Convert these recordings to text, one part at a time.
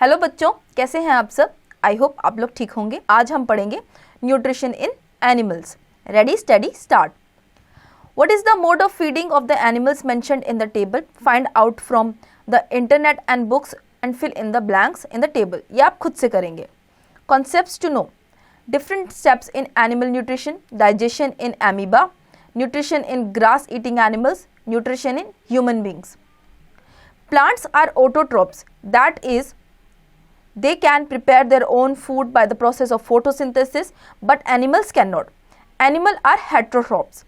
Hello बच्चों, कैसे हैं आप सब। आई होप आप लोग ठीक होंगे। आज हम पढ़ेंगे nutrition in animals. Ready, study, start. What is the mode of feeding of the animals mentioned in the table? Find out from the internet and books and fill in the blanks in the table. ये आप खुद से करेंगे। Concepts to know: different steps in animal nutrition, digestion in amoeba, nutrition in grass eating animals, nutrition in human beings. Plants are autotrophs, that is, they can prepare their own food by the process of photosynthesis, but animals cannot. Animals are heterotrophs.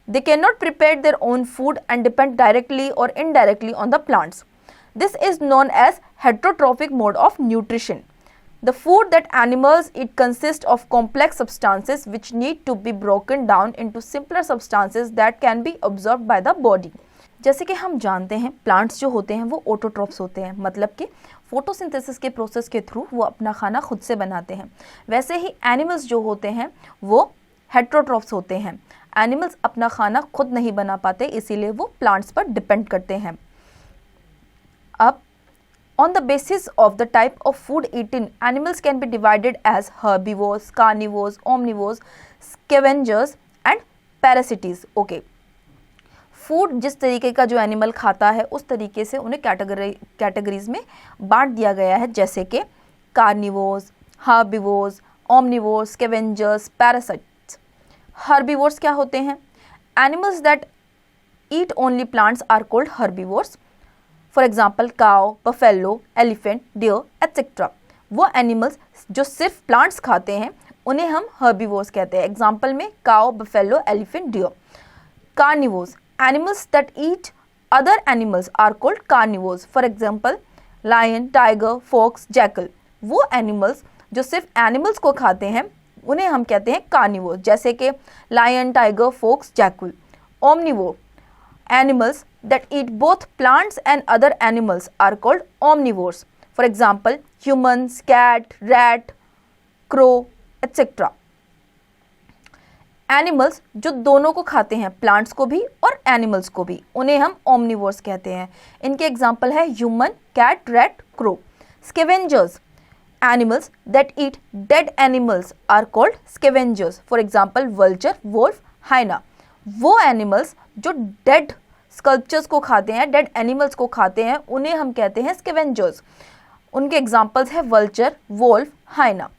They cannot prepare their own food and depend directly or indirectly on the plants. This is known as heterotrophic mode of nutrition. The food that animals eat consists of complex substances which need to be broken down into simpler substances that can be absorbed by the body. जैसे कि हम जानते हैं plants जो होते हैं वो autotrophs होते हैं, मतलब कि फोटोसिंथेसिस के प्रोसेस के थ्रू वो अपना खाना खुद से बनाते हैं। वैसे ही एनिमल्स जो होते हैं वो हेट्रोट्रॉप्स होते हैं। एनिमल्स अपना खाना खुद नहीं बना पाते, इसीलिए वो प्लांट्स पर डिपेंड करते हैं। अब on the basis of the type of food eaten, animals can be divided as herbivores, carnivores, omnivores, scavengers and parasites. Okay. Food जिस तरीके का जो एनिमल खाता है उस तरीके से उन्हें कैटेगरीज में बांट दिया गया है, जैसे कि carnivores, herbivores, omnivores, scavengers, parasites. Herbivores क्या होते हैं? Animals that eat only plants are called herbivores. For example cow, buffalo, elephant, deer etcetera. वो एनिमल्स जो सिर्फ प्लांट्स खाते हैं उन्हें हम हर्बिवोर्स कहते हैं। एग्जाम्पल में cow, buffalo, elephant, deer. Carnivores, animals that eat other animals are called carnivores. For example, lion, tiger, fox, jackal. वो animals जो सिर्फ animals को खाते हैं उन्हें हम कहते हैं carnivores, जैसे कि lion, tiger, fox, jackal. Omnivore, animals that eat both plants and other animals are called omnivores. For example, humans, cat, rat, crow, etc. Animals जो दोनों को खाते हैं, प्लांट्स को भी और एनिमल्स को भी, उन्हें हम ओमनिवोर्स कहते हैं। इनके एग्जाम्पल है human, cat, rat, crow. Scavengers, animals that eat dead animals are called scavengers. For example vulture, wolf, hyena. वो एनिमल्स जो डेड स्कल्पचर्स को खाते हैं, डेड एनिमल्स को खाते हैं, उन्हें हम कहते हैं स्कैवेंजर्स। उनके एग्जाम्पल्स है vulture, wolf, hyena.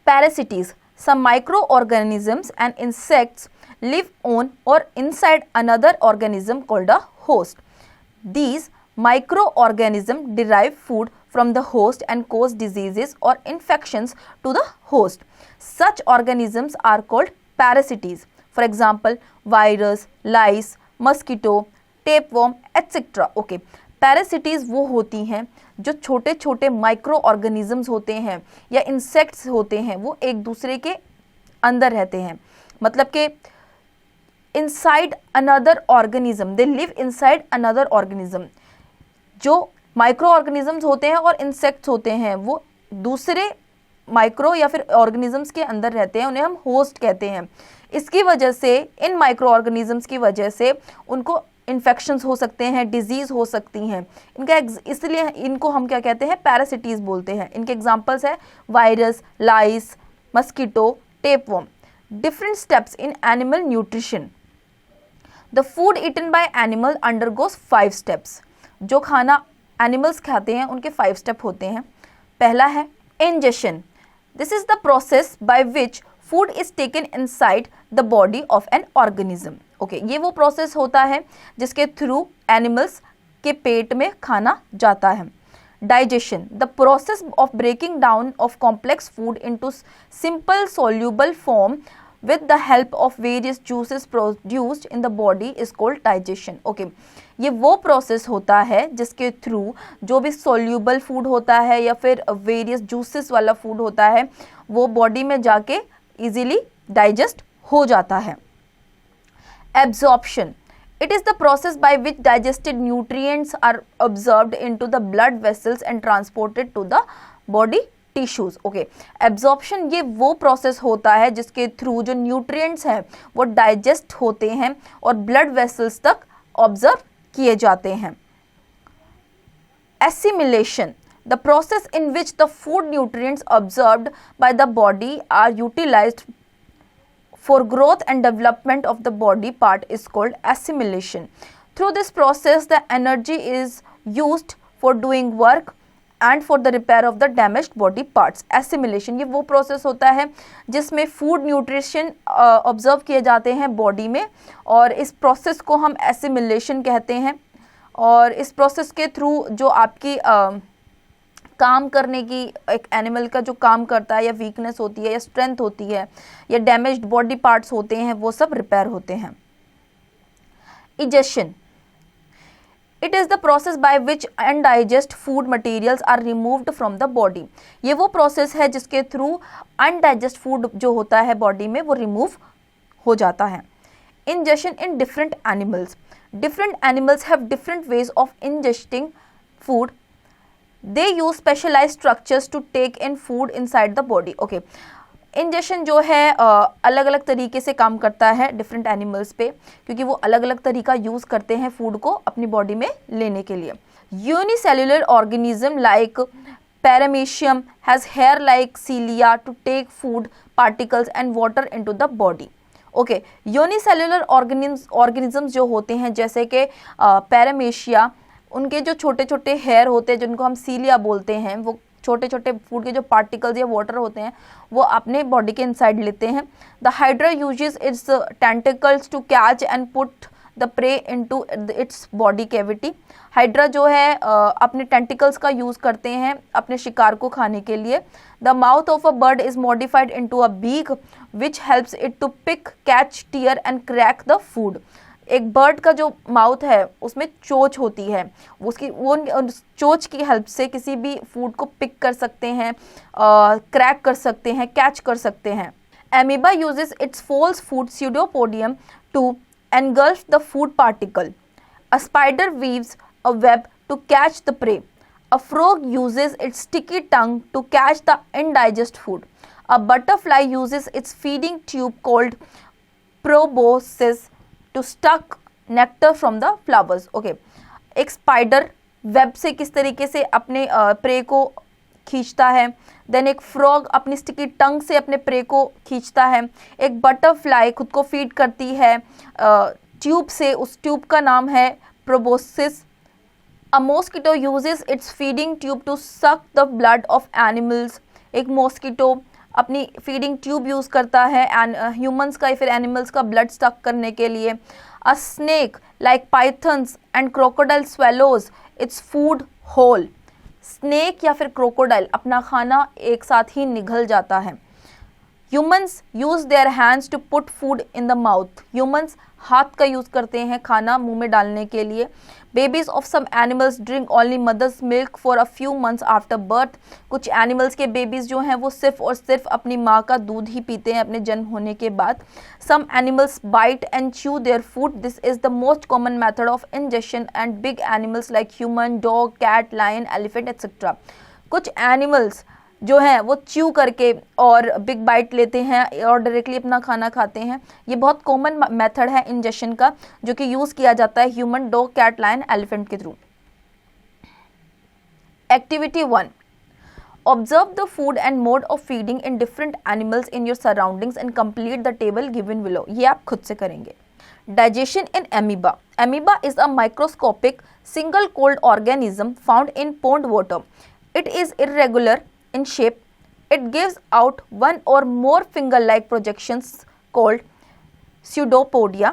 Parasites, some microorganisms and insects live on or inside another organism called a host. These microorganisms derive food from the host and cause diseases or infections to the host. Such organisms are called parasites. For example, virus, lice, mosquito, tapeworm, etc. Okay. पैरासिटीज़ वो होती हैं जो छोटे छोटे micro organisms होते हैं या insects होते हैं, वो एक दूसरे के अंदर रहते हैं, मतलब कि inside another organism, they live inside another organism. जो माइक्रो ऑर्गेनिजम्स होते हैं और इंसेक्ट्स होते हैं वो दूसरे माइक्रो या फिर ऑर्गेनिजम्स के अंदर रहते हैं, उन्हें हम होस्ट कहते हैं। इसकी वजह से, इन माइक्रो ऑर्गेनिजम्स की वजह से उनको इन्फेक्शंस हो सकते हैं, डिजीज़ हो सकती हैं इनका, इसलिए इनको हम क्या कहते हैं? पैरासिटीज़ बोलते हैं। इनके एग्जांपल्स है virus, lice, mosquito, tapeworm. Different steps in animal nutrition. The food eaten by animal undergoes 5 steps. जो खाना एनिमल्स खाते हैं उनके 5 स्टेप होते हैं। पहला है ingestion. This is the process by which food is taken inside the body of an organism. Okay, ये वो प्रोसेस होता है जिसके थ्रू एनिमल्स के पेट में खाना जाता है। Digestion, the process of breaking down of complex food into simple soluble form with the help of various juices produced in the body is called digestion. Okay, ये वो प्रोसेस होता है जिसके थ्रू जो भी सोल्यूबल फूड होता है या फिर वेरियस जूसेस वाला फूड होता है वो बॉडी में जाके इजीली डाइजेस्ट हो जाता है। Absorption, it is the process by which digested nutrients are absorbed into the blood vessels and transported to the body tissues. Okay, absorption ये वो प्रोसेस होता है जिसके थ्रू जो न्यूट्रिएंट्स हैं वो डाइजेस्ट होते हैं और ब्लड वेसल्स तक ऑब्जर्व किए जाते हैं। Assimilation, The process in which the food nutrients absorbed by the body are utilized for growth and development of the body part is called assimilation. Through this process, the energy is used for doing work and for the repair of the damaged body parts. Assimilation ये वो process होता है जिसमें food nutrition observe किए जाते हैं body में, और इस प्रोसेस को हम एसिमिलेशन कहते हैं। और इस प्रोसेस के थ्रू जो आपकी काम करने की, एक एनिमल का जो काम करता है, या वीकनेस होती है, या स्ट्रेंथ होती है, या डैमेज्ड बॉडी पार्ट्स होते हैं, वो सब रिपेयर होते हैं। Egestion, it is the process by which undigest food materials are removed from the body. ये वो प्रोसेस है जिसके थ्रू अनडाइजेस्ट फूड जो होता है बॉडी में वो रिमूव हो जाता है। Ingestion in different animals, different animals have different ways of ingesting food. They use specialized structures to take in food inside the body. Okay, ingestion जो है अलग अलग तरीके से काम करता है डिफरेंट एनिमल्स पे, क्योंकि वो अलग अलग तरीका यूज़ करते हैं फूड को अपनी बॉडी में लेने के लिए। Unicellular organism like paramecium has hair like cilia to take food particles and water into the body. Okay, unicellular organisms जो होते हैं जैसे कि पैरामेशिया, उनके जो छोटे छोटे हेयर होते हैं जिनको हम सीलिया बोलते हैं, वो छोटे छोटे फूड के जो पार्टिकल्स या वाटर होते हैं वो अपने बॉडी के इनसाइड लेते हैं। The hydra uses its tentacles to catch and put the prey into its body cavity. Hydra जो है अपने टेंटिकल्स का यूज़ करते हैं अपने शिकार को खाने के लिए। The mouth of a bird is modified into a beak which helps it to pick, catch, tear and crack the food. एक बर्ड का जो माउथ है उसमें चोंच होती है, उसकी वो चोंच की हेल्प से किसी भी फूड को पिक कर सकते हैं, क्रैक कर सकते हैं, कैच कर सकते हैं। Amoeba uses it's false food pseudopodium to engulf the food particle. A spider weaves a web to catch the prey. A frog uses its sticky tongue to catch the indigest food. A butterfly uses its feeding tube called proboscis to suck nectar from the flowers. Okay, एक spider web से किस तरीके से अपने pray को खींचता है, then एक फ्रॉग अपनी स्टिकी टंग से अपने प्रे को खींचता है, एक बटरफ्लाई खुद को फीड करती है ट्यूब से, उस ट्यूब का नाम है proboscis. A mosquito uses its feeding tube to suck the blood of animals. एक मॉस्किटो अपनी फीडिंग ट्यूब यूज़ करता है ह्यूमंस का या फिर एनिमल्स का ब्लड सक करने के लिए। A snake like pythons and crocodile swallows its food whole. Snake या फिर क्रोकोडाइल अपना खाना एक साथ ही निगल जाता है। Humans use their hands to put food in the mouth. Humans हाथ का यूज़ करते हैं खाना मुंह में डालने के लिए। Babies of some animals drink only mother's milk for a few months after birth. कुछ एनिमल्स के बेबीज जो हैं वो सिर्फ और सिर्फ अपनी माँ का दूध ही पीते हैं अपने जन्म होने के बाद। Some animals bite and chew their food. This is the most common method of ingestion and big animals like human, dog, cat, lion, elephant etcetera. कुछ एनिमल्स जो हैं वो च्यू करके और बिग बाइट लेते हैं और डायरेक्टली अपना खाना खाते हैं। ये बहुत कॉमन मेथड है इंजेशन का जो कि यूज़ किया जाता है human, dog, cat, lion, elephant के through. Activity 1, observe the food and mode of feeding in different animals in your surroundings and complete the table given below. ये आप खुद से करेंगे। Digestion in amoeba. Amoeba is a microscopic single cold organism found in pond water. It is irregular in shape. It gives out one or more finger-like projections called pseudopodia,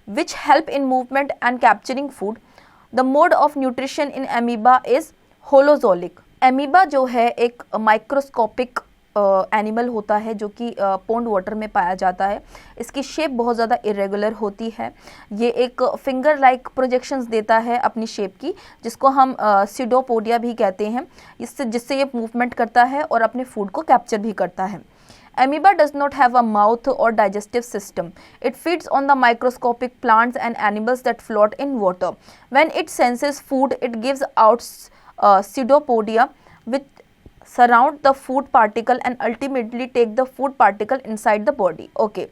which help in movement and capturing food. The mode of nutrition in amoeba is holozoic. Amoeba जो है एक microscopic animal होता है जो कि pond water में पाया जाता है। इसकी शेप बहुत ज़्यादा इरेगुलर होती है। ये एक फिंगर लाइक प्रोजेक्शंस देता है अपनी शेप की, जिसको हम स्यूडोपोडिया भी कहते हैं, जिससे ये मूवमेंट करता है और अपने फूड को कैप्चर भी करता है। Amoeba does not have a mouth or digestive system. It feeds on the microscopic plants and animals that float in water. When it senses food, it gives out pseudopodia, which surround the food particle and ultimately take the food particle inside the body. Okay.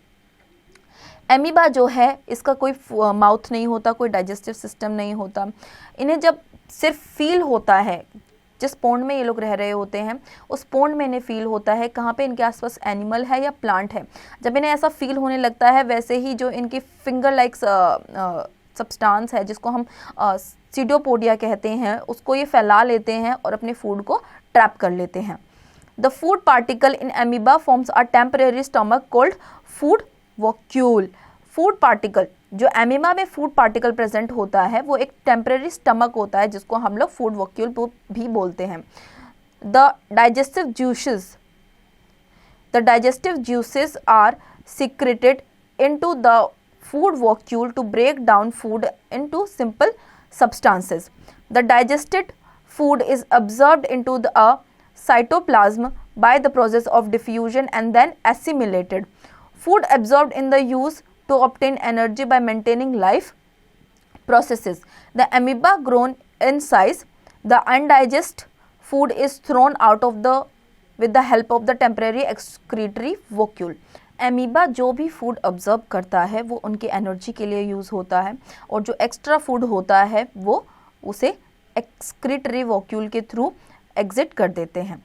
Amoeba जो है इसका कोई mouth नहीं होता, कोई digestive system नहीं होता। इन्हें जब सिर्फ फील होता है, जिस पॉन्ड में ये लोग रह रहे होते हैं उस पॉन्ड में इन्हें फील होता है कहाँ पे इनके आसपास एनिमल है या प्लांट है। जब इन्हें ऐसा फील होने लगता है वैसे ही जो इनकी फिंगर लाइक सब्सटेंस है जिसको हम सीडोपोडिया कहते हैं उसको ये फैला लेते हैं और अपने फूड को ट्रैप कर लेते हैं। The food particle in amoeba forms a temporary stomach called food vacuole. Food particle, जो एमीबा में फूड पार्टिकल प्रेजेंट होता है वो एक टेम्परेरी स्टमक होता है जिसको हम लोग फूड वॉक्यूल भी बोलते हैं। The digestive juices are secreted into the food vacuole to break down food into simple substances. The digested food is absorbed into the cytoplasm by the process of diffusion and then assimilated. Food absorbed in the use to obtain energy by maintaining life processes. The amoeba grown in size. The undigested food is thrown out of the with the help of the temporary excretory vacuole. Amoeba जो भी food observe करता है वो उनकी energy के लिए use होता है और जो एक्स्ट्रा फूड होता है वो उसे एक्सक्रीटरी वॉक्यूल के थ्रू एग्जिट कर देते हैं।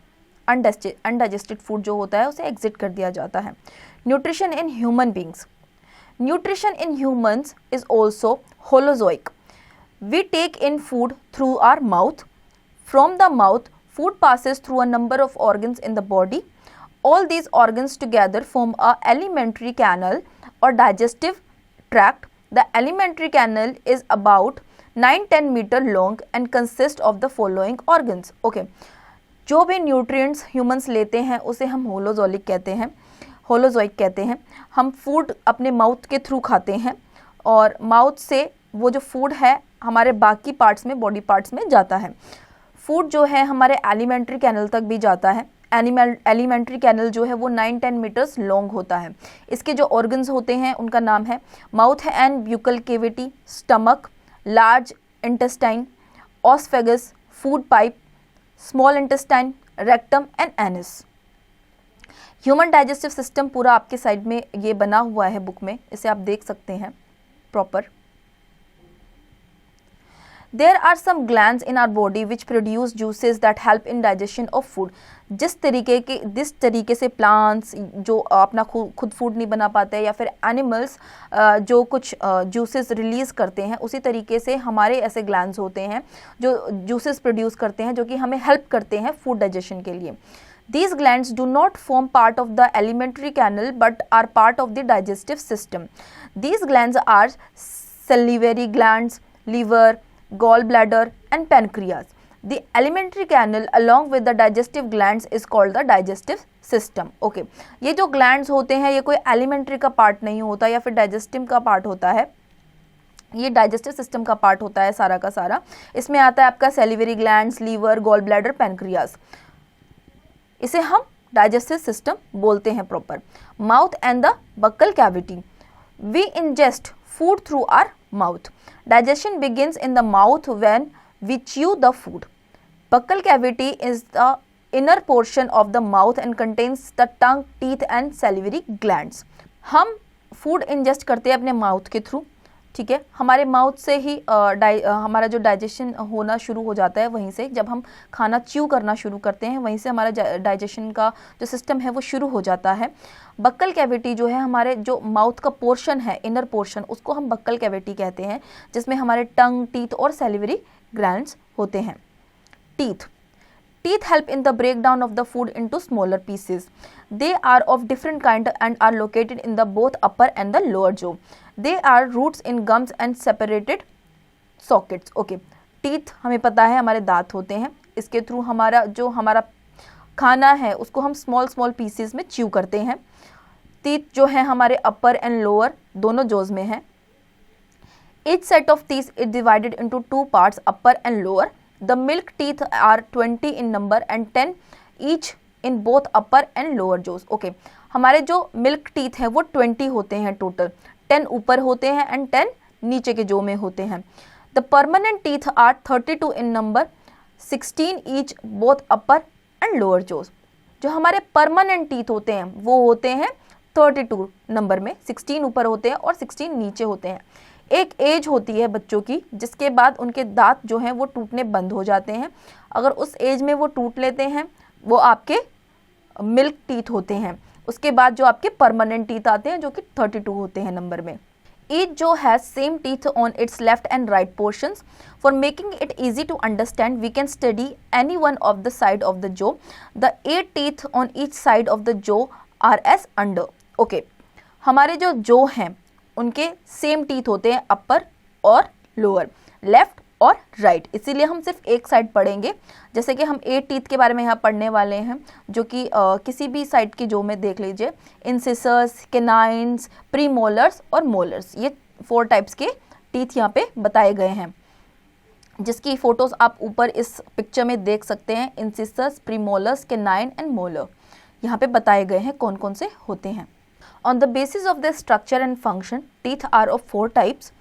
अनडाइजेस्टेड फूड जो होता है उसे एग्जिट कर दिया जाता है। Nutrition in human beings. Nutrition in humans is also holozoic. We take in food through our mouth. From the mouth food passes through a number of organs in the body. All these organs together form a alimentary canal or digestive tract. The alimentary canal is about 9-10 meter long and consists of the following organs. Okay, जो भी nutrients humans लेते हैं उसे हम holozoic कहते हैं। हम food अपने माउथ के थ्रू खाते हैं और माउथ से वो जो फूड है हमारे बाकी पार्ट्स में, बॉडी पार्ट्स में जाता है। फूड जो है हमारे एलिमेंट्री कैनल तक भी जाता है। एलिमेंट्री कैनल जो है वो 9-10 मीटर्स लॉन्ग होता है। इसके जो ऑर्गन्स होते हैं उनका नाम है mouth and buccal cavity, stomach, large intestine, oesophagus, food pipe, small intestine, rectum and anus. Human digestive system पूरा आपके साइड में ये बना हुआ है बुक में, इसे आप देख सकते हैं proper. There are some glands in our body which produce juices that help in digestion of food. जिस तरीके से प्लांट्स जो अपना खुद फूड नहीं बना पाते या फिर एनिमल्स जो कुछ जूसेस रिलीज़ करते हैं उसी तरीके से हमारे ऐसे ग्लैंड्स होते हैं जो जूसेस प्रोड्यूस करते हैं जो कि हमें हेल्प करते हैं फूड डाइजेशन के लिए। These glands do not form part of the alimentary canal but are part of the digestive system. These glands are salivary glands, liver, gallbladder and pancreas. The alimentary canal along with the digestive glands is called the digestive system. Okay, ये जो glands होते हैं ये कोई alimentary का part नहीं होता या फिर digestive का पार्ट होता है, ये डाइजेस्टिव सिस्टम का पार्ट होता है सारा का सारा। इसमें आता है आपका salivary glands, liver, gall bladder, pancreas. इसे हम डाइजेस्टिव सिस्टम बोलते हैं proper. Mouth and the buccal cavity. We ingest food through our mouth. Digestion begins in the mouth when we chew the food. Buccal cavity is the inner portion of the mouth and contains the tongue, teeth and salivary glands. हम food ingest करते हैं अपने mouth के through, ठीक है। हमारे mouth से ही हमारा जो डाइजेशन होना शुरू हो जाता है, वहीं से जब हम खाना च्यू करना शुरू करते हैं वहीं से हमारा डाइजेशन का जो सिस्टम है वो शुरू हो जाता है। बक्कल कैविटी जो है हमारे जो माउथ का पोर्शन है, इनर पोर्शन, उसको हम बक्कल कैविटी कहते हैं, जिसमें हमारे टंग, टीथ और सैलिवरी ग्लैंड्स होते हैं। Teeth help in the breakdown of the food into smaller pieces. They are of different kind and are located in the both upper and the lower jaw. They are roots in gums and separated sockets. Okay, teeth हमें पता है हमारे दांत होते हैं, इसके through हमारा खाना है उसको हम स्मॉल पीसेस में च्यू करते हैं। टीथ जो है हमारे अपर एंड लोअर दोनों जोज में है। Each set of teeth is divided into two parts, upper and lower. The milk teeth are 20 in number and 10 each in both upper and lower jaws. Okay, हमारे जो मिल्क टीथ है वो 20 होते हैं total, 10 ऊपर होते हैं एंड 10 नीचे के जो में होते हैं। The permanent teeth are 32 in number, 16 each both upper and lower jaws. जो हमारे परमानेंट टीथ होते हैं वो होते हैं 32 नंबर में, 16 ऊपर होते हैं और 16 नीचे होते हैं। एक एज होती है बच्चों की जिसके बाद उनके दांत जो हैं वो टूटने बंद हो जाते हैं। अगर उस एज में वो टूट लेते हैं वो आपके मिल्क टीथ होते हैं। उसके बाद जो आपके परमानेंट टीथ आते हैं जो कि 32 होते हैं नंबर में। Each jaw has same teeth on its left and right portions. For making it easy to understand, we can study any one of the side of the jaw. The 8 teeth on each side of the jaw are as under. Okay, हमारे जो जो हैं उनके same teeth होते हैं अपर और lower, left और right, इसीलिए हम सिर्फ एक साइड पढ़ेंगे। जैसे कि हम 8 टीथ के बारे में यहाँ पढ़ने वाले हैं जो कि किसी भी साइड की जो में देख लीजिए, इंसिसर्स, केनाइन्स, प्रीमोलर्स और मोलर्स, ये 4 टाइप्स के टीथ यहाँ पे बताए गए हैं, जिसकी फोटोज आप ऊपर इस पिक्चर में देख सकते हैं। इंसिसर्स, प्रीमोलर्स, केनाइन एंड मोलर यहाँ पे बताए गए हैं कौन कौन से होते हैं। On the basis of the structure and function, teeth are of 4 types.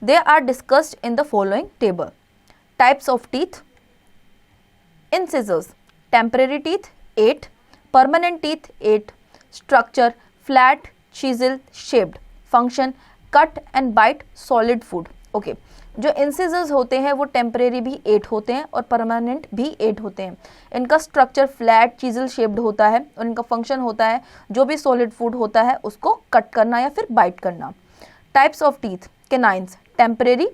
They are discussed in the following table. Types of teeth: incisors, temporary teeth 8, permanent teeth 8, structure flat, chisel shaped, function cut and bite solid food. Okay, जो incisors होते हैं वो temporary भी 8 होते हैं और permanent भी 8 होते हैं। इनका स्ट्रक्चर फ्लैट चीजल शेप्ड होता है और इनका फंक्शन होता है जो भी सॉलिड फूड होता है उसको कट करना या फिर बाइट करना। Types of teeth: canines, temporary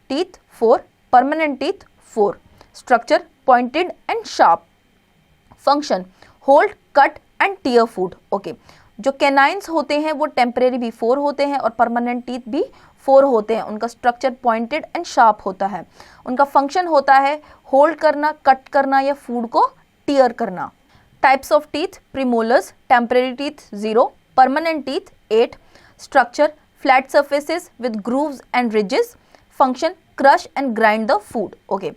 teeth 4, permanent teeth 4, structure pointed and sharp, function hold, cut and tear food. Okay, जो canines होते हैं वो टेम्परेरी भी 4 होते हैं और परमानेंट टीथ भी 4 होते हैं। उनका स्ट्रक्चर पॉइंटेड एंड शार्प होता है। उनका फंक्शन होता है होल्ड करना, कट करना या फूड को टीयर करना। Types of teeth: premolars, temporary teeth 0, permanent teeth 8, structure flat surfaces with grooves and ridges, function crush and grind the food. Okay,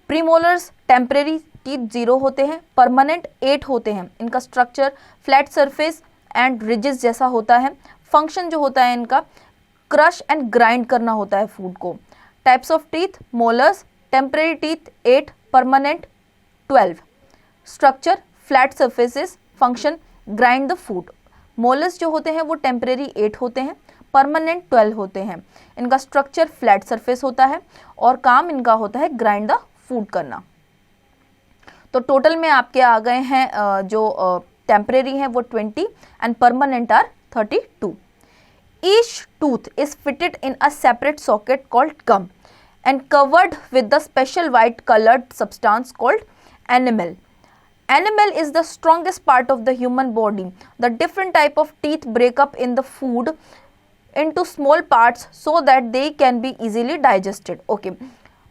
premolars temporary teeth 0 होते हैं, permanent 8 होते हैं। इनका structure flat surface and ridges जैसा होता है। function जो होता है इनका crush and grind करना होता है food को। types of teeth: molars, temporary teeth 8, permanent 12, structure flat surfaces, function grind the food. molars जो होते हैं वो temporary 8 होते हैं, परमानेंट 12 होते हैं। इनका स्ट्रक्चर फ्लैट सरफेस होता है और काम इनका होता है ग्राइंड द फूड करना। तो टोटल में आपके आ गए हैं जो टेम्परेरी हैं वो 20 and permanent are 32। Each tooth is fitted in a separate socket called gum and covered with the special white coloured substance called enamel. Enamel is the strongest part of the human body. The different type of teeth break up in the food into small parts so that they can be easily digested. Okay,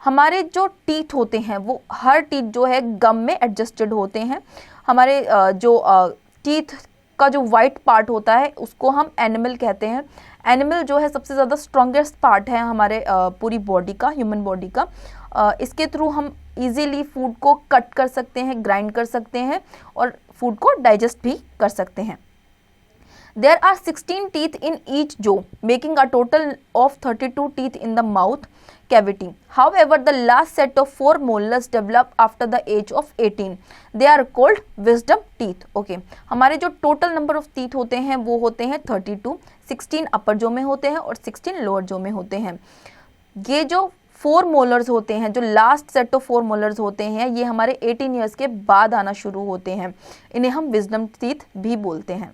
हमारे जो teeth होते हैं वो हर teeth जो है गम में adjusted होते हैं। हमारे जो टीथ का जो वाइट पार्ट होता है उसको हम एनिमल कहते हैं। एनिमल जो है सबसे ज़्यादा स्ट्रॉन्गेस्ट पार्ट है हमारे पूरी बॉडी का, ह्यूमन बॉडी का। इसके थ्रू हम इजीली फूड को कट कर सकते हैं, ग्राइंड कर सकते हैं और फूड को डाइजेस्ट भी कर सकते हैं। There are 16 teeth in each jaw, making a total of 32 teeth in the mouth cavity. However, the last set of 4 molars develop after the age of 18. They are called wisdom teeth. Okay, हमारे जो total number of teeth होते हैं वो होते हैं 32, 16 upper jaw में होते हैं और 16 lower jaw में होते हैं। ये जो 4 मोलर्स होते हैं, जो लास्ट सेट ऑफ 4 मोलर्स होते हैं, ये हमारे 18 ईयर्स के बाद आना शुरू होते हैं। इन्हें हम विजडम टीथ भी बोलते हैं।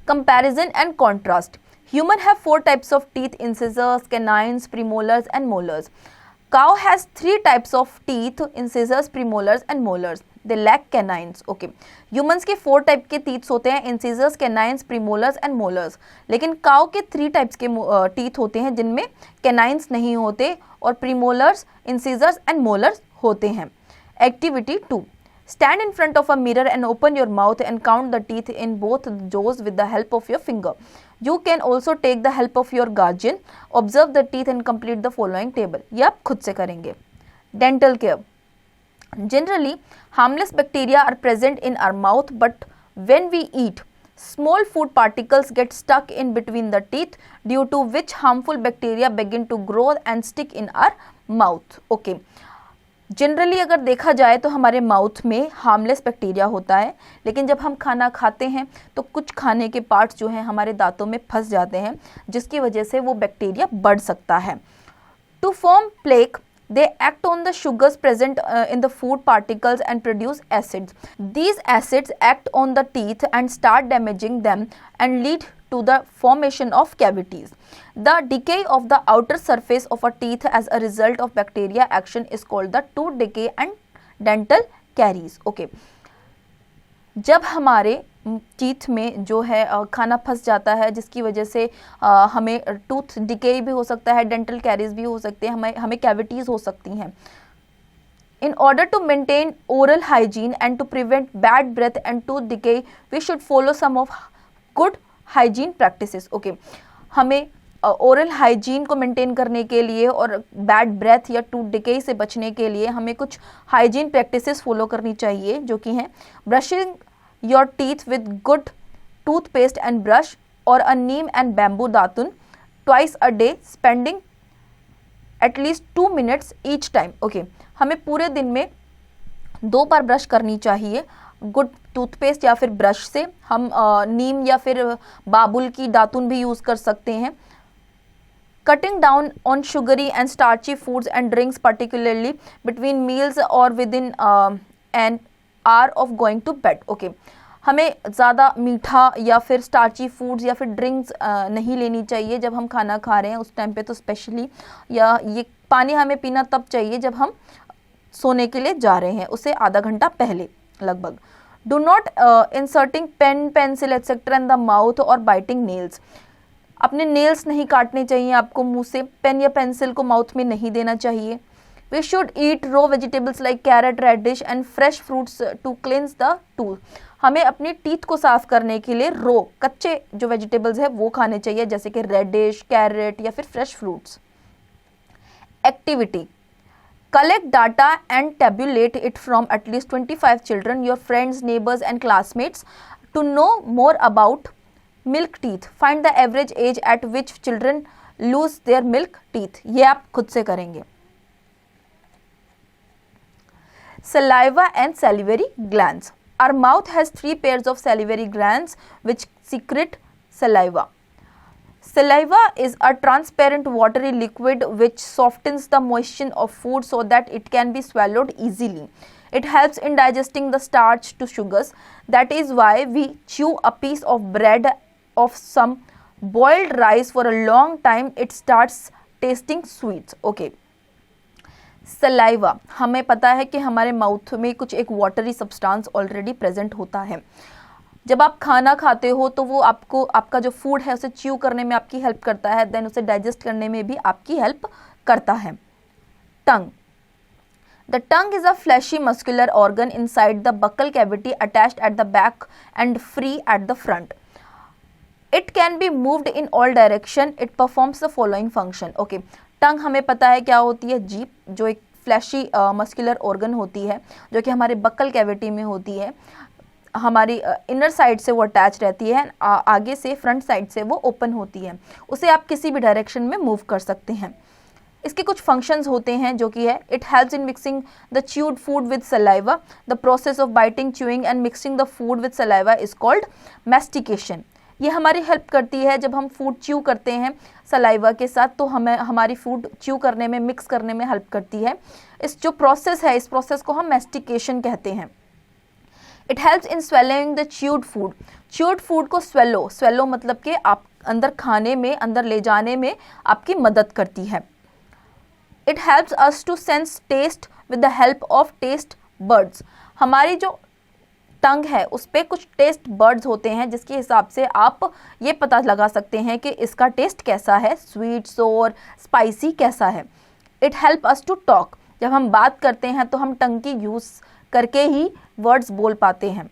Comparison and contrast. Human have 4 types of teeth: incisors, canines, premolars and molars. Cow has 3 types of teeth: incisors, premolars and molars. They lack canines. Okay, humans के 4 टाइप के teeth होते हैं: incisors, canines, premolars and molars. लेकिन cow के 3 types के teeth होते हैं जिनमें canines नहीं होते और premolars, incisors and molars होते हैं। Activity 2. Stand in front of a mirror and open your mouth and count the teeth in both jaws with the help of your finger. You can also take the help of your guardian. Observe the teeth and complete the following table. ये आप खुद से करेंगे। Dental care. Generally, harmless bacteria are present in our mouth, but when we eat, small food particles get stuck in between the teeth, due to which harmful bacteria begin to grow and stick in our mouth. Okay. Generally अगर देखा जाए तो हमारे mouth में harmless bacteria होता है, लेकिन जब हम खाना खाते हैं तो कुछ खाने के पार्ट्स जो हैं हमारे दांतों में फंस जाते हैं, जिसकी वजह से वो बैक्टीरिया बढ़ सकता है। To form plaque, they act on the sugars present in the food particles and produce acids. These acids act on the teeth and start damaging them and lead to the formation of cavities. The decay of the outer surface of a teeth as a result of bacteria action is called the tooth decay and dental caries. Okay. जब हमारे teeth में जो है खाना फंस जाता है, जिसकी वजह से हमें टूथ डिके भी हो सकता है, डेंटल कैरीज भी हो सकते हैं, हमें कैविटीज़ हो सकती हैं। In order to maintain oral hygiene and to prevent bad breath and tooth decay, we should follow some of good hygiene practices. Okay, हमें ओरल हाइजीन को मेंटेन करने के लिए और बैड ब्रेथ या टूथ डिके से बचने के लिए हमें कुछ हाइजीन प्रैक्टिसेस फॉलो करनी चाहिए, जो कि हैं brushing your teeth with good toothpaste and brush और a neem and bamboo datun twice a day, spending at least 2 minutes each time. Okay, हमें पूरे दिन में 2 बार ब्रश करनी चाहिए गुड टूथपेस्ट या फिर ब्रश से। हम नीम या फिर बाबुल की दातुन भी यूज़ कर सकते हैं। Cutting down on sugary and starchy foods and drinks, particularly between meals or within an hour of going to bed. Okay, हमें ज़्यादा मीठा या फिर स्टार्ची फूड्स या फिर ड्रिंक्स नहीं लेनी चाहिए जब हम खाना खा रहे हैं उस टाइम पे तो स्पेशली, या ये पानी हमें पीना तब चाहिए जब हम सोने के लिए जा रहे हैं, उससे आधा घंटा पहले लगभग। Do not inserting pen, pencil etcetera in the mouth और बाइटिंग नेल्स। अपने नेल्स नहीं काटने चाहिए आपको मुंह से, पेन या पेंसिल को माउथ में नहीं देना चाहिए। We should eat raw vegetables like carrot, radish and fresh fruits to cleanse the tooth. हमें अपनी टीथ को साफ करने के लिए रो कच्चे जो वेजिटेबल्स है वो खाने चाहिए, जैसे कि रेडिश, कैरेट या फिर fresh fruits. Activity, collect data and tabulate it from at least 25 children, your friends, neighbors and classmates to know more about milk teeth. Find the average age at which children lose their milk teeth. ये आप खुद से करेंगे। Saliva and salivary glands. Our mouth has 3 pairs of salivary glands which secrete saliva. Saliva is a transparent watery liquid which softens the moisture of food so that it can be swallowed easily. It helps in digesting the starch to sugars. That is why we chew a piece of bread of some boiled rice for a long time. It starts tasting sweet. Okay. Saliva, हमें पता है कि हमारे mouth में कुछ एक watery substance already present होता है। जब आप खाना खाते हो तो वो आपको आपका जो फूड है उसे च्यू करने में आपकी हेल्प करता है, देन उसे डाइजेस्ट करने में भी आपकी हेल्प करता है। Tongue, the tongue is a fleshy muscular organ inside the buccal cavity attached at the back and free at the front. It can be moved in all direction. It performs the following function. Okay, tongue हमें पता है क्या होती है, जीभ, जो एक flashy muscular organ होती है जो कि हमारे बक्कल कैविटी में होती है, हमारी इनर साइड से वो अटैच रहती है, आगे से फ्रंट साइड से वो ओपन होती है, उसे आप किसी भी डायरेक्शन में मूव कर सकते हैं. इसके कुछ फंक्शंस होते हैं जो कि है, it helps in mixing the chewed food with saliva. The process of biting, chewing and mixing the food with saliva is called mastication. ये हमारी हेल्प करती है जब हम फूड च्यू करते हैं सलाइवा के साथ, तो हमें हमारी फूड च्यू करने में, मिक्स करने में हेल्प करती है. इस जो प्रोसेस है, इस प्रोसेस को हम मैस्टिकेशन कहते हैं. It helps in swallowing the chewed food. Chewed food को स्वेलो मतलब कि आप अंदर खाने में, अंदर ले जाने में आपकी मदद करती है. It helps us to sense taste with the help of taste buds. हमारी जो टंग है उस पर कुछ टेस्ट बर्ड्स होते हैं जिसके हिसाब से आप ये पता लगा सकते हैं कि इसका टेस्ट कैसा है, स्वीट, सोर, स्पाइसी कैसा है. It help us to talk. जब हम बात करते हैं तो हम टंग की यूज़ करके ही वर्ड्स बोल पाते हैं.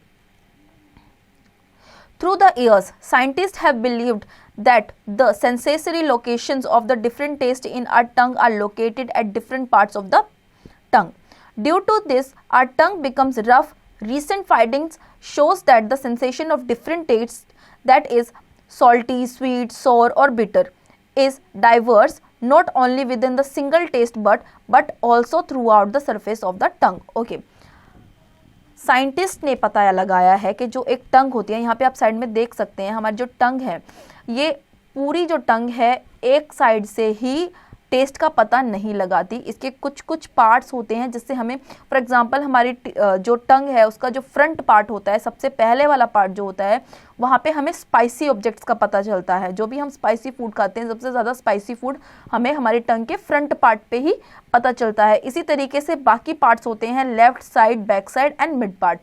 Through the years, scientists have believed that the sensory locations of the different tastes in our tongue are located at different parts of the tongue. Due to this, our tongue becomes rough. Recent findings shows that the sensation of different tastes, that is salty, sweet, sour or bitter, is diverse not only within the single taste bud but also throughout the surface of the tongue. Okay. Scientist ने पता लगाया है कि जो एक टंग होती है, यहाँ पे आप साइड में देख सकते हैं, हमारी जो टंग है, ये पूरी जो टंग है एक साइड से ही टेस्ट का पता नहीं लगाती। इसके कुछ कुछ पार्ट्स होते हैं जिससे हमें, फॉर एग्जांपल हमारी जो टंग है उसका जो फ्रंट पार्ट होता है, सबसे पहले वाला पार्ट जो होता है, वहाँ पे हमें स्पाइसी ऑब्जेक्ट्स का पता चलता है। जो भी हम स्पाइसी फूड खाते हैं, सबसे ज़्यादा स्पाइसी फूड हमें हमारी टंग के फ्रंट पार्ट पे ही पता चलता है। इसी तरीके से बाकी पार्ट्स होते हैं left side, back side and mid part.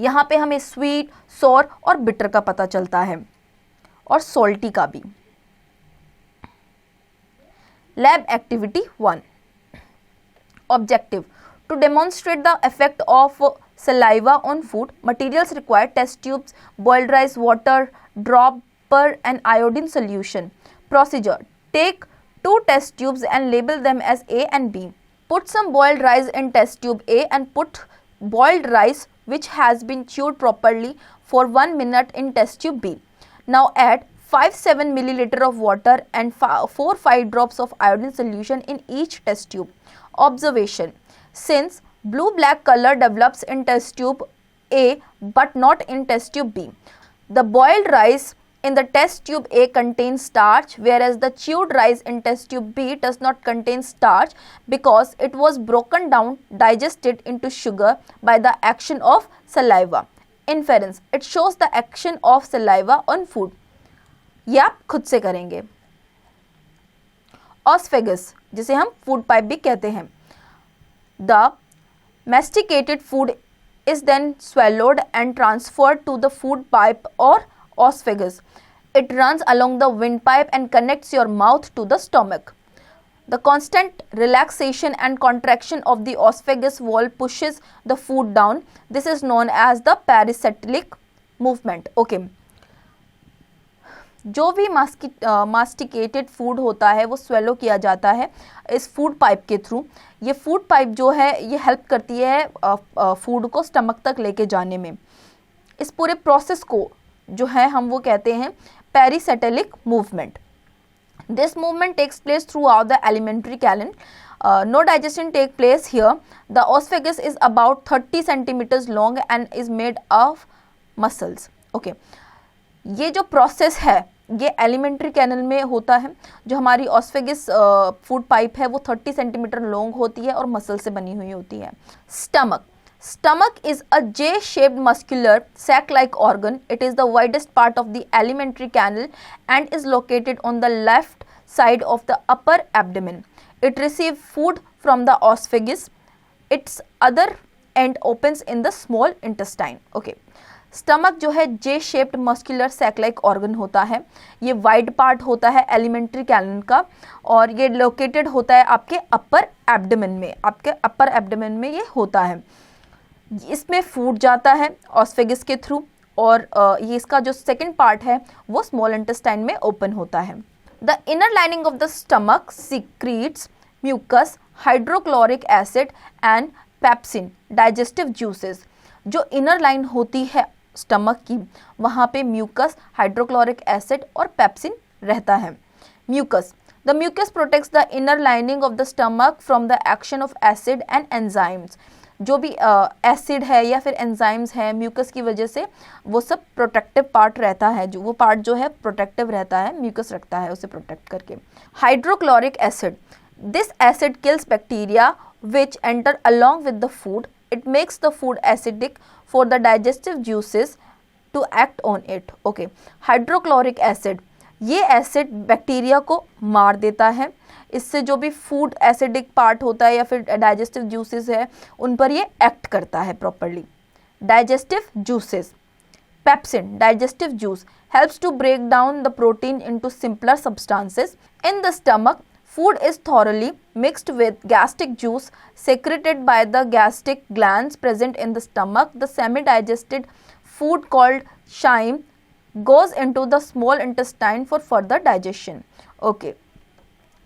यहाँ पे हमें स्वीट, सॉर और बिटर का पता चलता है, और सॉल्टी का भी। Lab activity 1. Objective: to demonstrate the effect of saliva on food, materials required: test tubes, boiled rice, water, dropper and iodine solution. Procedure: take 2 test tubes and label them as A and B. Put some boiled rice in test tube A and put boiled rice which has been chewed properly for 1 minute in test tube B. Now add 5-7 milliliter of water and 4-5 drops of iodine solution in each test tube. Observation: since blue-black color develops in test tube A but not in test tube B, the boiled rice in the test tube A contains starch, whereas the chewed rice in test tube B does not contain starch because it was broken down, digested into sugar by the action of saliva. Inference: it shows the action of saliva on food. ये आप खुद से करेंगे। ऑस्फेगस, जिसे हम food pipe भी कहते हैं। The masticated food is then swallowed and transferred to the food pipe or osophagus. It runs along the windpipe and connects your mouth to the stomach. The constant relaxation and contraction of the esophagus wall pushes the food down. This is known as the peristaltic movement. Okay. जो भी मास्टिकेटेड food होता है वो swallow किया जाता है इस food pipe के थ्रू। ये फूड पाइप जो है ये हेल्प करती है फूड को स्टमक तक लेके जाने में। इस पूरे प्रोसेस को जो है हम वो कहते हैं peristaltic movement. This movement takes place throughout the alimentary canal. No digestion take place here. The esophagus is about 30 centimeters long and is made of muscles. Okay. ये जो प्रोसेस है ये एलिमेंट्री कैनल में होता है। जो हमारी ऑस्फेगस food pipe है वो 30 सेंटीमीटर लॉन्ग होती है और मसल से बनी हुई होती है। Stomach is a J shaped muscular sac like organ. It is the widest part of the alimentary canal and is located on the left side of the upper abdomen. It receives food from the esophagus. Its other end opens in the small intestine. Okay. Stomach जो है J shaped muscular sac like organ होता है। ये wide part होता है alimentary canal का और ये लोकेटेड होता है आपके अपर एब्डोमेन में। आपके अपर एब्डोमेन में ये होता है। इसमें फूड जाता है ऑस्फेगस के थ्रू और ये इसका जो सेकंड पार्ट है वो स्मॉल इंटेस्टाइन में ओपन होता है। The inner lining of the stomach secretes mucus, hydrochloric acid and pepsin digestive juices. जो इनर लाइन होती है स्टमक की वहाँ पे म्यूकस, हाइड्रोक्लोरिक एसिड और पेप्सिन रहता है। Mucus, the mucus protects the inner lining of the stomach from the action of acid and enzymes. जो भी एसिड है या फिर एंजाइम्स है म्यूकस की वजह से वो सब प्रोटेक्टिव पार्ट रहता है। जो वो पार्ट जो है प्रोटेक्टिव रहता है, म्यूकस रखता है उसे प्रोटेक्ट करके। Hydrochloric acid, this acid kills bacteria which enter along with the food. It makes the food acidic for the digestive juices to act on it. Okay. Hydrochloric acid, ये acid bacteria को मार देता है। इससे जो भी food acidic part होता है या फिर डाइजेस्टिव जूसेस है उन पर ये एक्ट करता है properly. Digestive juices, pepsin digestive juice helps to break down the protein into simpler substances. In the stomach, food is thoroughly mixed with gastric juice secreted by the gastric glands present in the stomach. The semi-digested food called chyme goes into the small intestine for further digestion. Okay.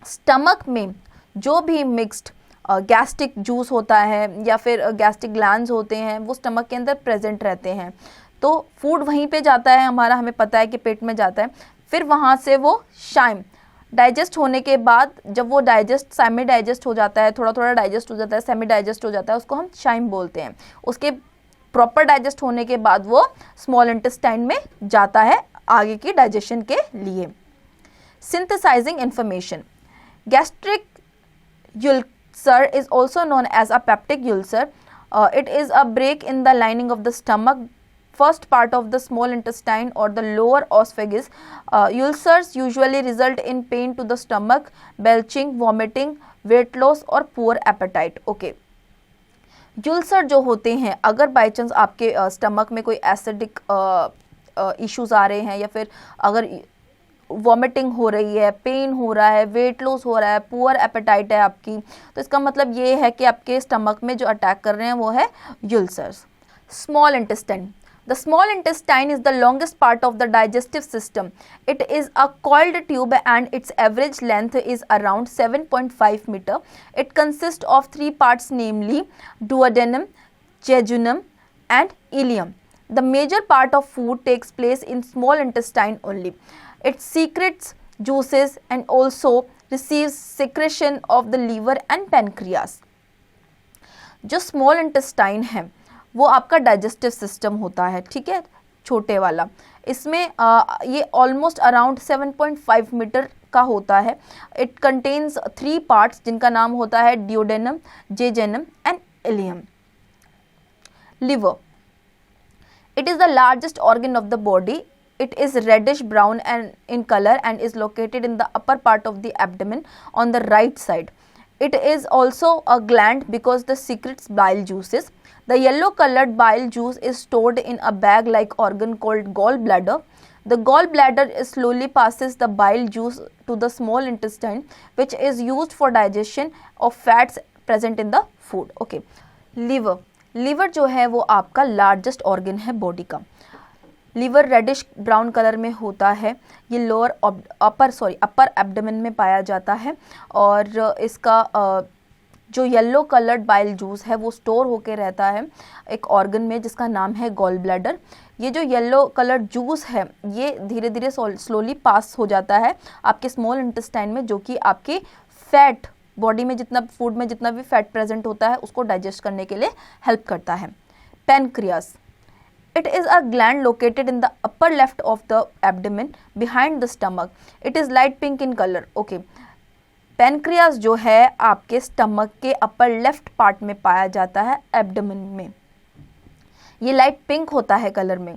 Stomach में जो भी mixed gastric juice होता है या फिर gastric glands होते हैं वो स्टमक के अंदर प्रेजेंट रहते हैं। तो फूड वहीं पे जाता है हमारा, हमें पता है कि पेट में जाता है। फिर वहाँ से वो शाइम डाइजेस्ट होने के बाद जब वो डाइजेस्ट सेमी डाइजेस्ट हो जाता है, थोड़ा थोड़ा डाइजेस्ट हो जाता है, सेमी डाइजेस्ट हो जाता है, उसको हम शाइम बोलते हैं। उसके प्रॉपर डाइजेस्ट होने के बाद वो स्मॉल इंटेस्टाइन में जाता है आगे की डाइजेशन के लिए। Synthesising information, gastric ulcer is also known as a peptic ulcer. It is a break in the lining of the stomach, first part of the small intestine or the lower esophagus. Ulcers usually result in pain to the stomach, belching, vomiting, weight loss और poor appetite. Okay. यूल्सर जो होते हैं, अगर by chance आपके stomach में कोई acidic issues आ रहे हैं या फिर अगर वॉमिटिंग हो रही है, पेन हो रहा है, वेट लॉस हो रहा है, पुअर एपेटाइट है आपकी, तो इसका मतलब ये है कि आपके स्टमक में जो अटैक कर रहे हैं वो है ulcers. Small intestine, the small intestine is the longest part of the digestive system. It is a coiled tube and its average length is around 7.5 meter. It consists of three parts, namely duodenum, jejunum and ileum. The major part of food takes place in small intestine only. It secretes juices and also receives secretion of the liver and pancreas. जो small intestine है वो आपका digestive system होता है, ठीक है, छोटे वाला। इसमें ये ऑलमोस्ट अराउंड 7.5 मीटर का होता है। इट कंटेन्स थ्री पार्ट्स जिनका नाम होता है duodenum, jejunum and ileum. Liver, it is the largest organ of the body. It is reddish brown and in color and is located in the upper part of the abdomen on the right side. It is also a gland because the secretes bile juices. The yellow colored bile juice is stored in a bag like organ called gallbladder. The gallbladder slowly passes the bile juice to the small intestine, which is used for digestion of fats present in the food. Okay. Liver जो है वो आपका largest organ है body का। Liver reddish brown colour में होता है। ये लोअर अपर एब्डोमेन में पाया जाता है और इसका जो येलो कलर्ड बाइल जूस है वो स्टोर होके रहता है एक ऑर्गन में जिसका नाम है गॉल ब्लैडर। ये जो येलो कलर्ड जूस है ये धीरे धीरे स्लोली पास हो जाता है आपके स्मॉल इंटेस्टाइन में, जो कि आपके फैट बॉडी में फूड में जितना भी फैट प्रेजेंट होता है उसको डाइजेस्ट करने के लिए हेल्प करता है। Pancreas, it is a gland located in the upper left of the abdomen behind the stomach. It is light pink in color. Okay. Pancreas जो है आपके स्टमक के अपर लेफ्ट पार्ट में पाया जाता है एब्डोमेन में। ये लाइट पिंक होता है कलर में।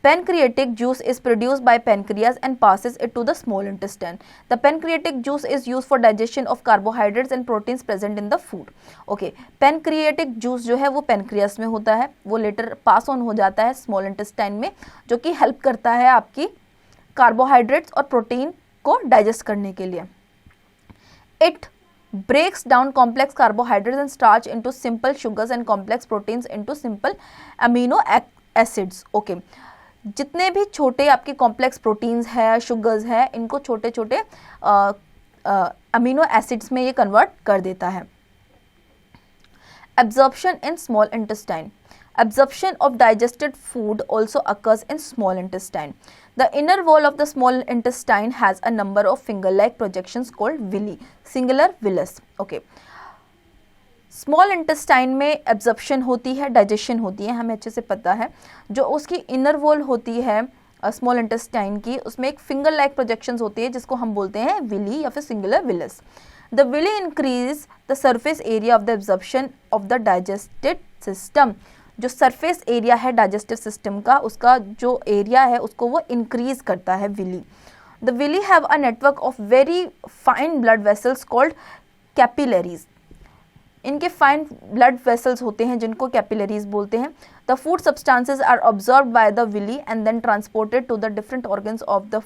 Pancreatic juice is produced by pancreas and passes it to the small intestine. The pancreatic juice is used for digestion of carbohydrates and proteins present in the food. Okay, pancreatic juice जो है वो pancreas में होता है, वो letter pass on हो जाता है small intestine में, जो कि हेल्प करता है आपकी कार्बोहाइड्रेट्स और प्रोटीन को डाइजेस्ट करने के लिए। It breaks down complex carbohydrates and starch into simple sugars and complex proteins into simple amino acids. Okay. जितने भी छोटे आपके कॉम्प्लेक्स प्रोटीन्स है, शुगर्स है, इनको छोटे छोटे अमीनो एसिड्स में ये कन्वर्ट कर देता है। Absorption in small intestine, absorption of digested food also occurs in small intestine. The inner wall of the small intestine has a number of finger like projections called villi, singular villus. Okay, small intestine में absorption होती है, digestion होती है, हमें अच्छे से पता है। जो उसकी इनर वॉल होती है स्मॉल इंटेस्टाइन की, उसमें एक फिंगर लाइक प्रोजेक्शंस होती है जिसको हम बोलते हैं विली या फिर singular villus. The villi increase the surface area of the absorption of the digestive system. जो सरफेस एरिया है डाइजेस्टिव सिस्टम का, उसका जो एरिया है उसको वो इंक्रीज करता है villi. The villi have a network of very fine blood vessels called capillaries. इनके फाइन ब्लड वेसल्स होते हैं जिनको कैपिलरीज बोलते हैं। The food substances are observed by the villi and then transported to the different organs of the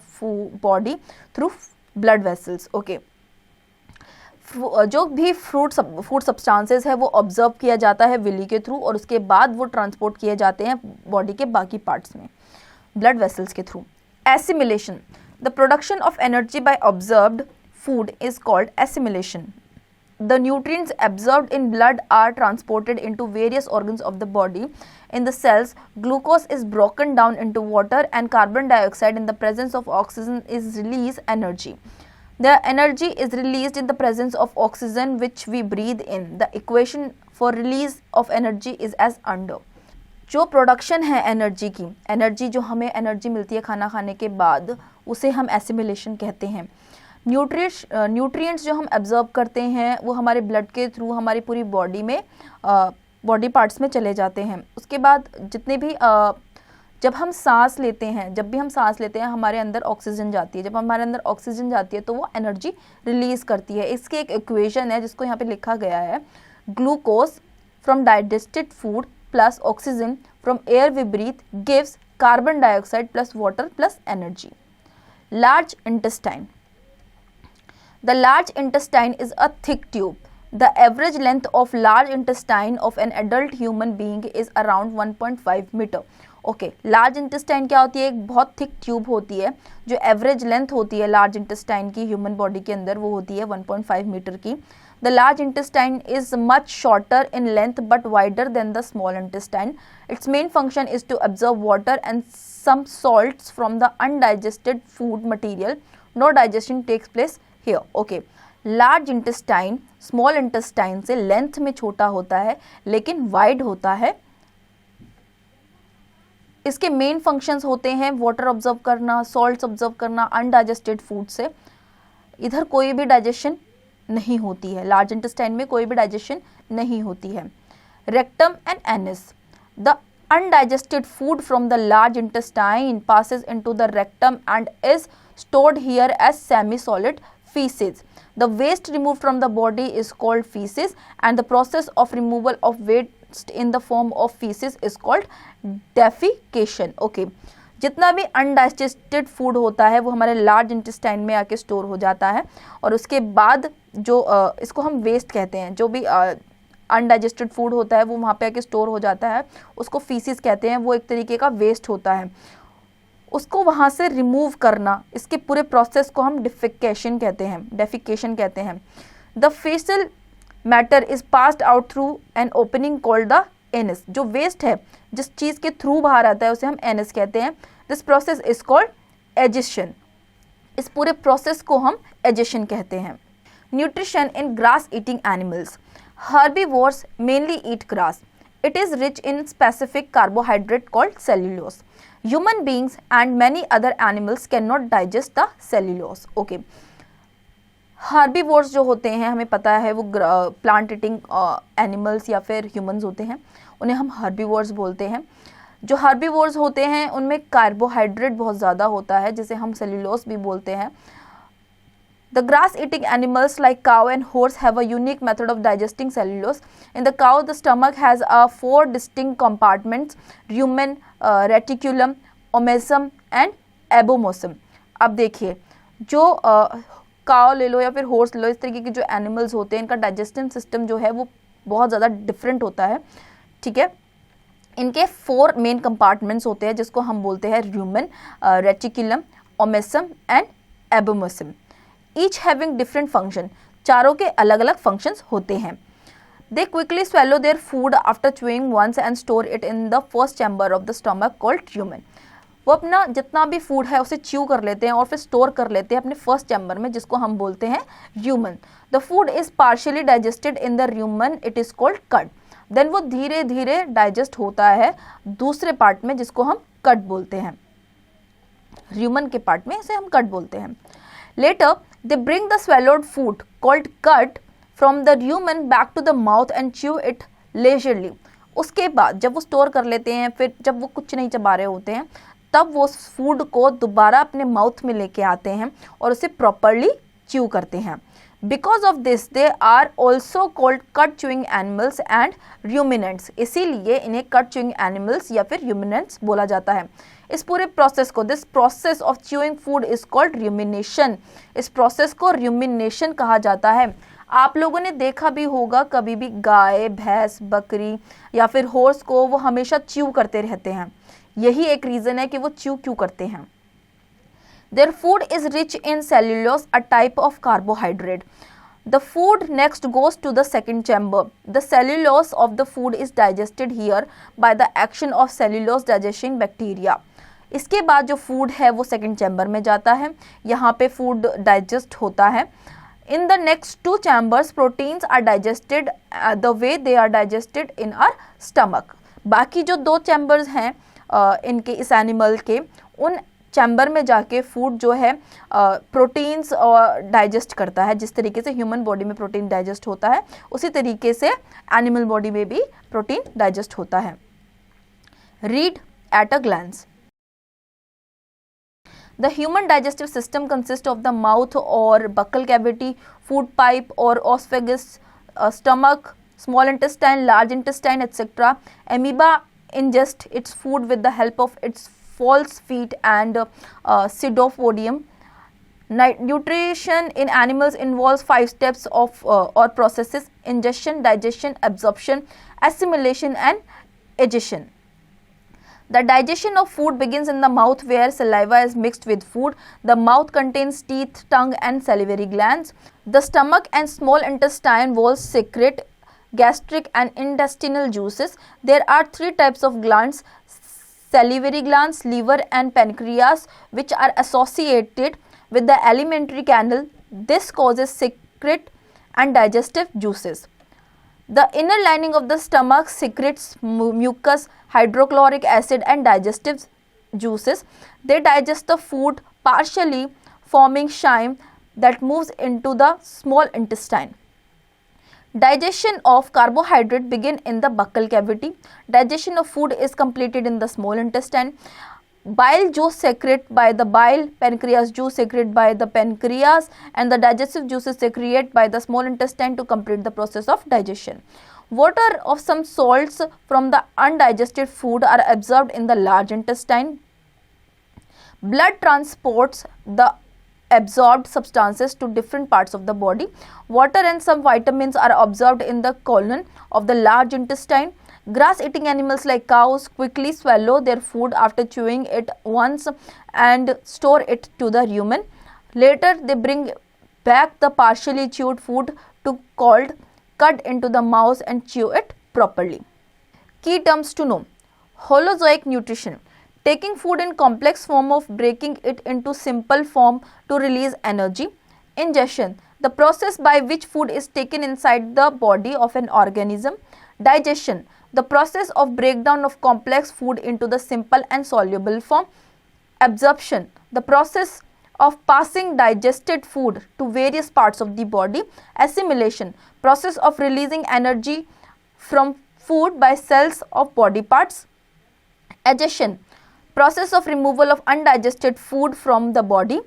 body through blood vessels. Okay, जो भी food substances है वो ऑब्जर्व किया जाता है विली के थ्रू और उसके बाद वो ट्रांसपोर्ट किए जाते हैं बॉडी के बाकी पार्ट्स में ब्लड वेसल्स के through. Assimilation, the production of energy by observed food is called assimilation. The nutrients absorbed in blood are transported into various organs of the body. In the cells, glucose is broken down into water and carbon dioxide in the presence of oxygen is release energy. The energy is released in the presence of oxygen which we breathe in. The equation for release of energy is as under. जो production है energy की, energy जो हमें energy मिलती है खाना खाने के बाद, उसे हम एसिमिलेशन कहते हैं. न्यूट्रिएंट्स जो हम एब्जॉर्ब करते हैं वो हमारे ब्लड के थ्रू हमारी पूरी बॉडी में बॉडी पार्ट्स में चले जाते हैं. उसके बाद जितने भी जब हम सांस लेते हैं, जब भी हम सांस लेते हैं हमारे अंदर ऑक्सीजन जाती है. जब हमारे अंदर ऑक्सीजन जाती है तो वो एनर्जी रिलीज करती है. इसकी एक इक्वेशन है जिसको यहाँ पे लिखा गया है, glucose from digested food plus oxygen from air we breathe gives carbon dioxide plus water plus energy. Large intestine. The large intestine is a thick tube. The average length of large intestine of an adult human being is around 1.5 meter. Okay, large intestine क्या होती है? एक बहुत thick tube होती है. जो average length होती है लार्ज इंटेस्टाइन की ह्यूमन बॉडी के अंदर वो होती है 1.5 मीटर की. The large intestine is much shorter in length but wider than the small intestine. Its main function is to absorb water and some salts from the undigested food material. No digestion takes place here. Okay, large intestine small intestine से length में छोटा होता है लेकिन wide होता है. इसके main functions होते हैं वाटर ऑब्जर्व करना, सॉल्ट्स ऑब्जर्व करना अनडाइजेस्टेड फूड से. इधर कोई भी डाइजेशन नहीं होती है, लार्ज इंटेस्टाइन में कोई भी डाइजेशन नहीं होती है. Rectum and anus. The undigested food from the large intestine passes into the rectum and is stored here as semi-solid feces. The waste removed from the body is called feces and the process of removal of waste in the form of feces is called defecation. Okay. जितना भी undigested food होता है वो हमारे large intestine में आके store हो जाता है और उसके बाद जो इसको हम वेस्ट कहते हैं, जो भी अनडाइजेस्टेड फूड होता है वो वहाँ पे आके स्टोर हो जाता है, उसको फीसिस कहते हैं. वो एक तरीके का वेस्ट होता है, उसको वहाँ से रिमूव करना, इसके पूरे प्रोसेस को हम डेफिकेशन कहते हैं. The facial matter is passed out through an opening called the anus. जो वेस्ट है जिस चीज़ के थ्रू बाहर आता है उसे हम एनस कहते हैं. This process is called egestion. इस पूरे प्रोसेस को हम एजिशन कहते हैं. Nutrition in grass eating animals. Herbivores mainly eat grass. It is rich in specific carbohydrate called cellulose. Human beings and many other animals cannot digest the cellulose. Okay. Herbivores जो होते हैं हमें पता है वो प्लांट ईटिंग एनिमल्स या फिर humans होते हैं, उन्हें हम हर्बीवोर्स बोलते हैं. जो हर्बीवोर्स होते हैं उनमें कार्बोहाइड्रेट बहुत ज़्यादा होता है जिसे हम सेल्यूलोस भी बोलते हैं. The grass-eating animals like cow and horse have a unique method of digesting cellulose. In the cow, the stomach has 4 distinct compartments: rumen, reticulum, omasum and abomosum. अब देखिए, जो काव ले लो या फिर हॉर्स ले लो, इस तरीके के जो एनिमल्स होते हैं इनका डाइजेस्टिव सिस्टम जो है वो बहुत ज़्यादा डिफरेंट होता है. ठीक है, इनके 4 मेन कंपार्टमेंट्स होते हैं जिसको हम बोलते हैं rumen, reticulum, omasum and abomosum. Each having different function. चारों के अलग अलग functions होते हैं. They quickly swallow their food after chewing once and store it in the first chamber of the stomach called rumen. वो अपना जितना भी फूड है उसे च्यू कर लेते हैं और फिर स्टोर कर लेते हैं अपने फर्स्ट चैम्बर में जिसको हम बोलते हैं rumen. The food is partially digested in the rumen. It is called cud. Then वो धीरे धीरे डाइजेस्ट होता है दूसरे पार्ट में जिसको हम कट बोलते हैं. rumen के पार्ट में इसे हम कट बोलते हैं. Later, they bring the swallowed food called cud from the rumen back to the mouth and chew it leisurely. उसके बाद जब वो स्टोर कर लेते हैं, फिर जब वो कुछ नहीं चबा रहे होते हैं तब वो फूड को दोबारा अपने माउथ में लेके आते हैं और उसे प्रॉपरली च्यू करते हैं. Because of this, they are also called cud chewing animals and ruminants. इसीलिए इन्हें cud chewing animals या फिर ruminants बोला जाता है. इस पूरे प्रोसेस को, this process of chewing food is called rumination. इस प्रोसेस को rumination कहा जाता है. आप लोगों ने देखा भी होगा कभी भी गाय, भैंस, बकरी या फिर हॉर्स को वो हमेशा च्यू करते रहते हैं. यही एक रीज़न है कि वो च्यू क्यों करते हैं. Their food is rich in cellulose, a type of carbohydrate. The food next goes to the second chamber. The cellulose of the food is digested here by the action of cellulose digesting bacteria. इसके बाद जो food है वो second chamber में जाता है, यहाँ पे फूड डाइजेस्ट होता है। In the next two chambers, proteins are digested the way they are digested in our stomach. बाकी जो 2 चैम्बर्स हैं इनके, इस एनिमल के, उन चैम्बर में जाके फूड जो है प्रोटीन्स डाइजेस्ट करता है। जिस तरीके से ह्यूमन बॉडी में प्रोटीन डाइजेस्ट होता है, उसी तरीके से एनिमल बॉडी में भी प्रोटीन डाइजेस्ट होता है। Read at a glance. The human digestive system consists of the mouth or buccal cavity, food pipe or esophagus, stomach, small intestine, large intestine, etc. Amoeba ingest its food with the help of its false feet and pseudopodium. Nutrition in animals involves 5 steps of or processes: ingestion, digestion, absorption, assimilation and egestion. The digestion of food begins in the mouth where saliva is mixed with food. The mouth contains teeth, tongue and salivary glands. The stomach and small intestine walls secrete gastric and intestinal juices. There are 3 types of glands: salivary glands, liver and pancreas, which are associated with the alimentary canal. This causes secrete and digestive juices. The inner lining of the stomach secretes mucus, hydrochloric acid and digestive juices. They digest the food partially, forming chyme that moves into the small intestine. Digestion of carbohydrate begin in the buccal cavity. Digestion of food is completed in the small intestine. Bile juice secreted by the bile, pancreas juice secreted by the pancreas, and the digestive juices secreted by the small intestine to complete the process of digestion. Water of some salts from the undigested food are absorbed in the large intestine. Blood transports the absorbed substances to different parts of the body. Water and some vitamins are absorbed in the colon of the large intestine. Grass-eating animals like cows quickly swallow their food after chewing it once and store it to the rumen. Later, they bring back the partially chewed food to cold, cut into the mouth and chew it properly. Key terms to know: Holozoic nutrition, taking food in complex form of breaking it into simple form to release energy. Ingestion, the process by which food is taken inside the body of an organism. Digestion, the process of breakdown of complex food into the simple and soluble form. Absorption, the process of passing digested food to various parts of the body. Assimilation, process of releasing energy from food by cells of body parts. Egestion, process of removal of undigested food from the body.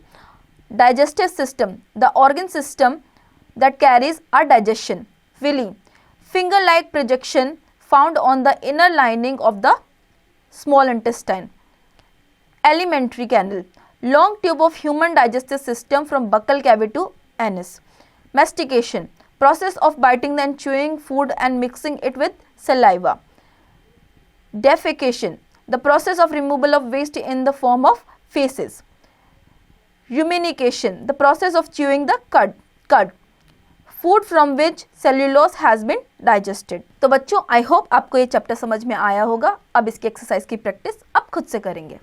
Digestive system, the organ system that carries our digestion. Villi, finger-like projection found on the inner lining of the small intestine. Alimentary canal, long tube of human digestive system from buccal cavity to anus. Mastication, process of biting and chewing food and mixing it with saliva. Defecation, the process of removal of waste in the form of feces. Rumination, the process of chewing the cud. Food from which cellulose has been digested. तो बच्चों, I hope आपको ये chapter समझ में आया होगा। अब इसकी एक्सरसाइज की प्रैक्टिस आप खुद से करेंगे।